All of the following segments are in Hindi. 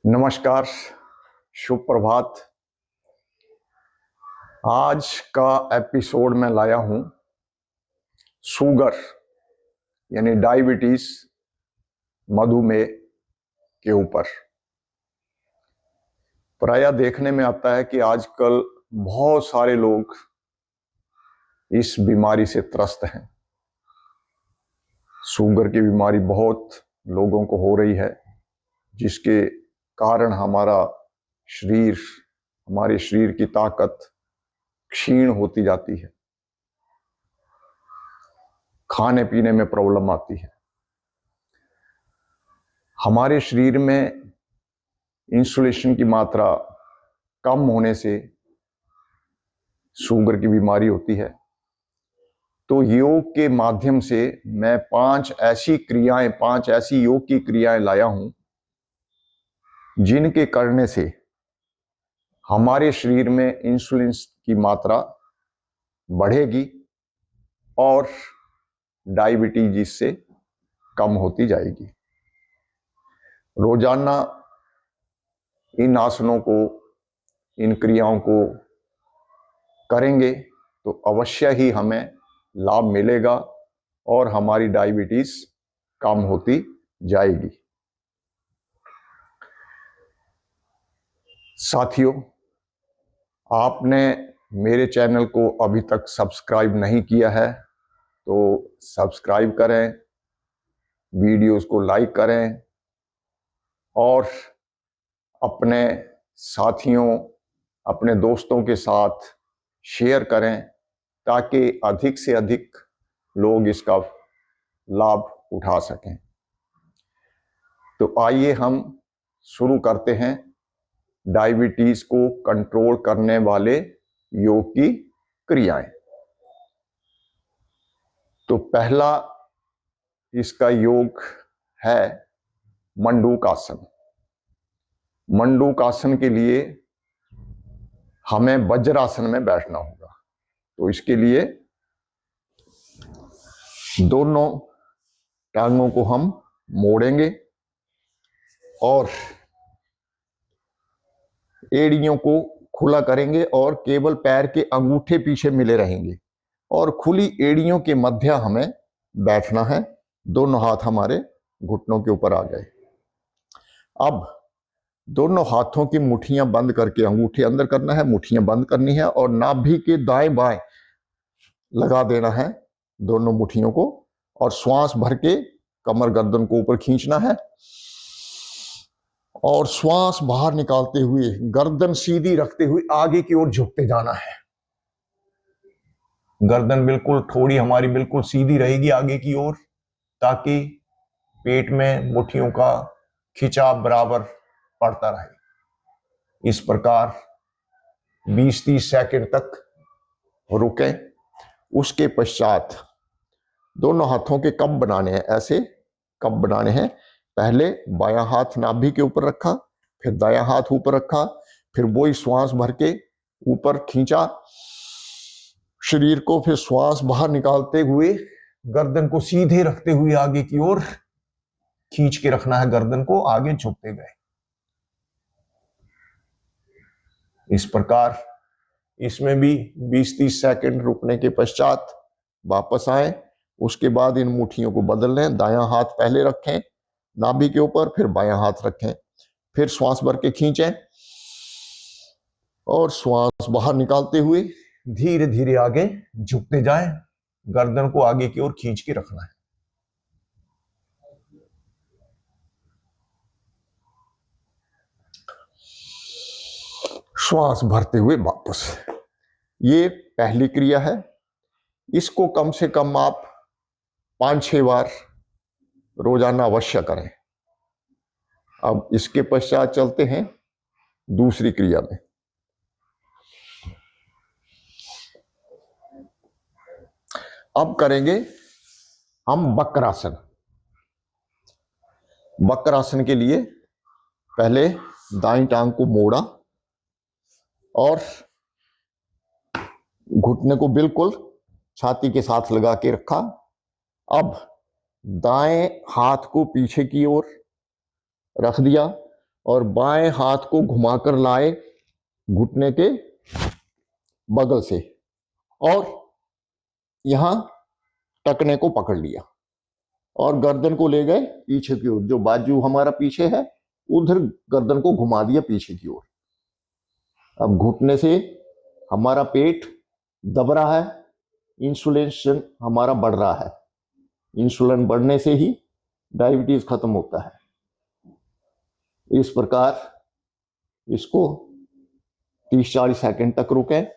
नमस्कार, शुभ प्रभात। आज का एपिसोड मैं लाया हूं शुगर यानी डायबिटीज, मधुमेह के ऊपर। प्रायः देखने में आता है कि आजकल बहुत सारे लोग इस बीमारी से त्रस्त हैं। शुगर की बीमारी बहुत लोगों को हो रही है, जिसके कारण हमारे शरीर की ताकत क्षीण होती जाती है, खाने पीने में प्रॉब्लम आती है। हमारे शरीर में इंसुलिन की मात्रा कम होने से शुगर की बीमारी होती है। तो योग के माध्यम से मैं पांच ऐसी योग की क्रियाएं लाया हूं, जिनके करने से हमारे शरीर में इंसुलिन की मात्रा बढ़ेगी और डायबिटीज इससे कम होती जाएगी। रोजाना इन आसनों को, इन क्रियाओं को करेंगे तो अवश्य ही हमें लाभ मिलेगा और हमारी डायबिटीज कम होती जाएगी। साथियों, आपने मेरे चैनल को अभी तक सब्सक्राइब नहीं किया है तो सब्सक्राइब करें, वीडियोस को लाइक करें और अपने साथियों, अपने दोस्तों के साथ शेयर करें, ताकि अधिक से अधिक लोग इसका लाभ उठा सकें। तो आइए हम शुरू करते हैं डायबिटीज को कंट्रोल करने वाले योग की क्रियाएं। तो पहला इसका योग है मंडूकासन। मंडूकासन के लिए हमें वज्रासन में बैठना होगा। तो इसके लिए दोनों टांगों को हम मोड़ेंगे और एड़ियों को खुला करेंगे और केवल पैर के अंगूठे पीछे मिले रहेंगे और खुली एड़ियों के मध्य हमें बैठना है। दोनों हाथ हमारे घुटनों के ऊपर आ गए। अब दोनों हाथों की मुट्ठियां बंद करके, अंगूठे अंदर करना है, मुट्ठियां बंद करनी है और नाभि के दाएं बाएं लगा देना है दोनों मुट्ठियों को और श्वास भर के कमर गर्दन को ऊपर खींचना है और श्वास बाहर निकालते हुए गर्दन सीधी रखते हुए आगे की ओर झुकते जाना है। गर्दन बिल्कुल, थोड़ी हमारी बिल्कुल सीधी रहेगी आगे की ओर, ताकि पेट में मुट्ठियों का खिंचाव बराबर पड़ता रहे। इस प्रकार 20-30 सेकंड तक रुकें। उसके पश्चात दोनों हाथों के कप बनाने हैं। ऐसे कप बनाने हैं। पहले बायां हाथ नाभि के ऊपर रखा, फिर दायां हाथ ऊपर रखा, फिर वही श्वास भर के ऊपर खींचा शरीर को, फिर श्वास बाहर निकालते हुए गर्दन को सीधे रखते हुए आगे की ओर खींच के रखना है, गर्दन को आगे झुकते गए। इस प्रकार इसमें भी 20-30 सेकंड रुकने के पश्चात वापस आए। उसके बाद इन मुट्ठियों को बदल लें। दायां हाथ पहले रखें नाभि के ऊपर, फिर बायां हाथ रखें, फिर श्वास भर के खींचें और श्वास बाहर निकालते हुए धीरे धीरे आगे झुकते जाएं। गर्दन को आगे की ओर खींच के रखना है। श्वास भरते हुए वापस। ये पहली क्रिया है। इसको कम से कम आप 5-6 बार रोजाना अवश्य करें। अब इसके पश्चात चलते हैं दूसरी क्रिया में। अब करेंगे हम वक्रासन। वक्रासन के लिए पहले दाईं टांग को मोड़ा और घुटने को बिल्कुल छाती के साथ लगा के रखा। अब दाएं हाथ को पीछे की ओर रख दिया और बाएं हाथ को घुमाकर लाए घुटने के बगल से और यहां टखने को पकड़ लिया और गर्दन को ले गए पीछे की ओर। जो बाजू हमारा पीछे है उधर गर्दन को घुमा दिया पीछे की ओर। अब घुटने से हमारा पेट दब रहा है, इंसुलेशन हमारा बढ़ रहा है। इंसुलिन बढ़ने से ही डायबिटीज खत्म होता है। इस प्रकार इसको 30-40 सेकंड तक रुकें।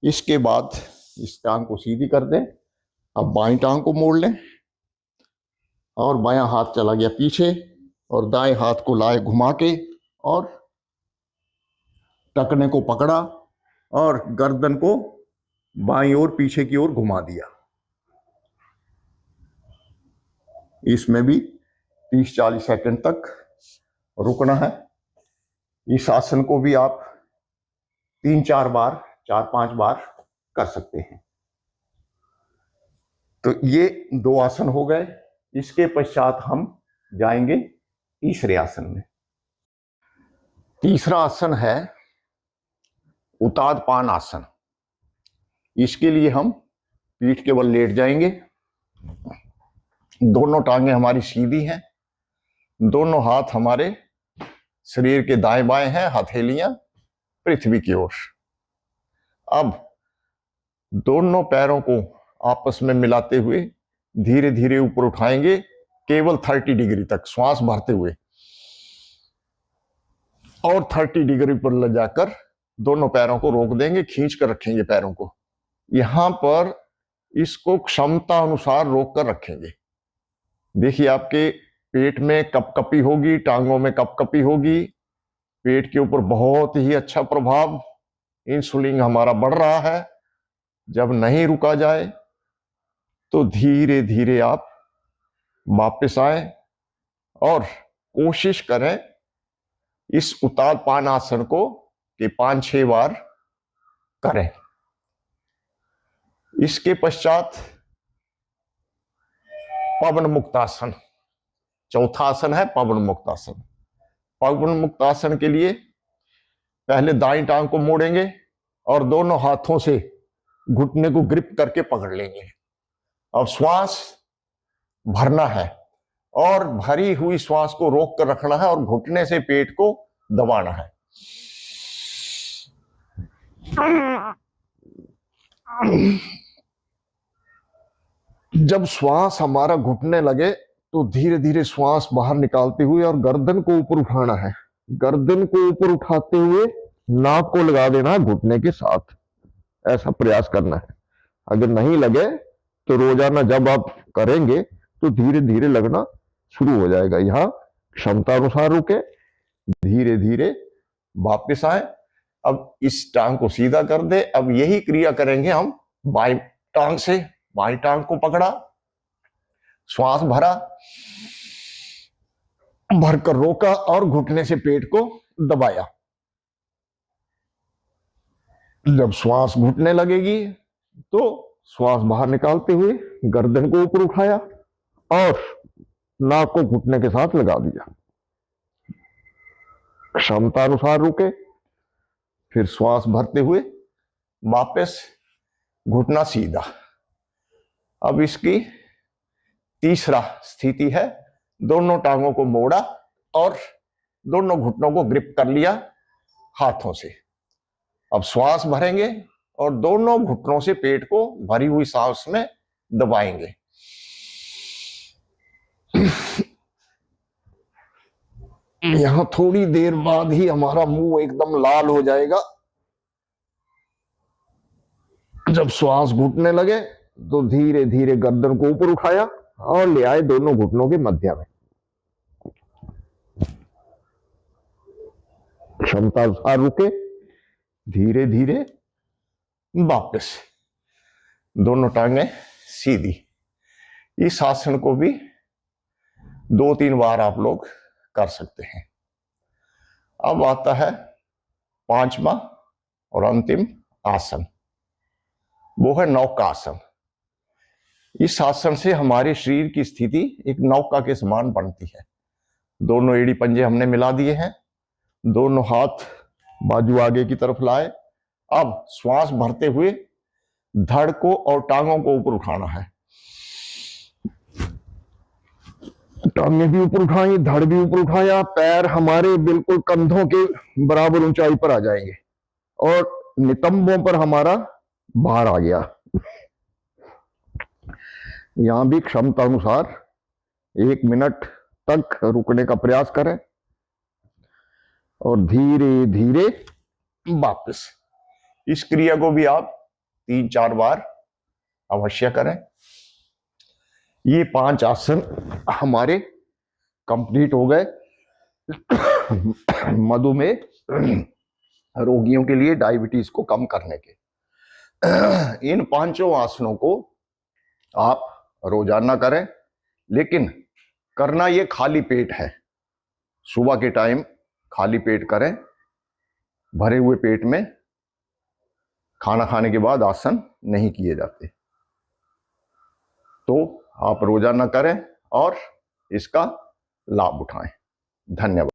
इसके बाद इस टांग को सीधी कर दें। अब बाईं टांग को मोड़ लें और बायां हाथ चला गया पीछे और दाएं हाथ को लाए घुमा के और टखने को पकड़ा और गर्दन को बाईं ओर पीछे की ओर घुमा दिया। इसमें भी 30-40 सेकंड तक रुकना है। इस आसन को भी आप 3-4 बार, 4-5 बार कर सकते हैं। तो ये 2 आसन हो गए। इसके पश्चात हम जाएंगे तीसरे आसन में। तीसरा आसन है उतादपान आसन। इसके लिए हम पीठ के बल लेट जाएंगे। दोनों टांगें हमारी सीधी हैं। दोनों हाथ हमारे शरीर के दाएं बाएं हैं, हथेलियां पृथ्वी की ओर। अब दोनों पैरों को आपस में मिलाते हुए धीरे धीरे ऊपर उठाएंगे, केवल 30 डिग्री तक श्वास भरते हुए, और 30 डिग्री पर ले जाकर दोनों पैरों को रोक देंगे, खींच कर रखेंगे पैरों को। यहां पर इसको क्षमता अनुसार रोक कर रखेंगे। देखिए आपके पेट में कपकपी होगी, टांगों में कपकपी होगी, पेट के ऊपर बहुत ही अच्छा प्रभाव, इंसुलिन हमारा बढ़ रहा है। जब नहीं रुका जाए तो धीरे धीरे आप वापस आए और कोशिश करें इस उतादपान आसन को कि 5-6 बार करें। इसके पश्चात पवन मुक्तासन, चौथा आसन है पवन मुक्तासन। पवन मुक्तासन के लिए पहले दाईं टांग को मोड़ेंगे और दोनों हाथों से घुटने को ग्रिप करके पकड़ लेंगे। अब श्वास भरना है और भरी हुई श्वास को रोक कर रखना है और घुटने से पेट को दबाना है। जब श्वास हमारा घुटने लगे तो धीरे धीरे श्वास बाहर निकालते हुए और गर्दन को ऊपर उठाना है। गर्दन को ऊपर उठाते हुए नाक को लगा देना है घुटने के साथ। ऐसा प्रयास करना है। अगर नहीं लगे तो रोजाना जब आप करेंगे तो धीरे धीरे लगना शुरू हो जाएगा। यहां क्षमता अनुसार रुके, धीरे धीरे वापस आए। अब इस टांग को सीधा कर दे। अब यही क्रिया करेंगे हम बाईं टांग से। बाईं टांग को पकड़ा, श्वास भरा, भरकर रोका और घुटने से पेट को दबाया। जब श्वास घुटने लगेगी तो श्वास बाहर निकालते हुए गर्दन को ऊपर उठाया और नाक को घुटने के साथ लगा दिया। क्षमता अनुसार रुके, फिर श्वास भरते हुए वापस घुटना सीधा। अब इसकी तीसरा स्थिति है, दोनों टांगों को मोड़ा और दोनों घुटनों को ग्रिप कर लिया हाथों से। अब श्वास भरेंगे और दोनों घुटनों से पेट को भरी हुई सांस में दबाएंगे। यहां थोड़ी देर बाद ही हमारा मुंह एकदम लाल हो जाएगा। जब श्वास घुटने लगे तो धीरे धीरे गर्दन को ऊपर उठाया और ले आए दोनों घुटनों के मध्य में। क्षमता अनुसार रुके, धीरे धीरे वापस दोनों टांगें सीधी। इस आसन को भी 2-3 बार आप लोग कर सकते हैं। अब आता है 5वां और अंतिम आसन, वो है नौका आसन। इस आसन से हमारे शरीर की स्थिति एक नौका के समान बनती है। दोनों एड़ी पंजे हमने मिला दिए हैं दोनों हाथ बाजू आगे की तरफ लाए। अब श्वास भरते हुए धड़ को और टांगों को ऊपर उठाना है। टांगें भी ऊपर उठाई, धड़ भी ऊपर उठाया, पैर हमारे बिल्कुल कंधों के बराबर ऊंचाई पर आ जाएंगे और नितंबों पर हमारा भार आ गया। यहां भी क्षमता अनुसार 1 मिनट तक रुकने का प्रयास करें और धीरे धीरे वापस। इस क्रिया को भी आप 3-4 बार अवश्य करें। ये 5 आसन हमारे कंप्लीट हो गए मधुमेह रोगियों के लिए, डायबिटीज को कम करने के। इन 5 आसनों को आप रोजाना करें, लेकिन करना ये खाली पेट है। सुबह के टाइम खाली पेट करें। भरे हुए पेट में खाना खाने के बाद आसन नहीं किए जाते। तो आप रोजाना करें और इसका लाभ उठाएं। धन्यवाद।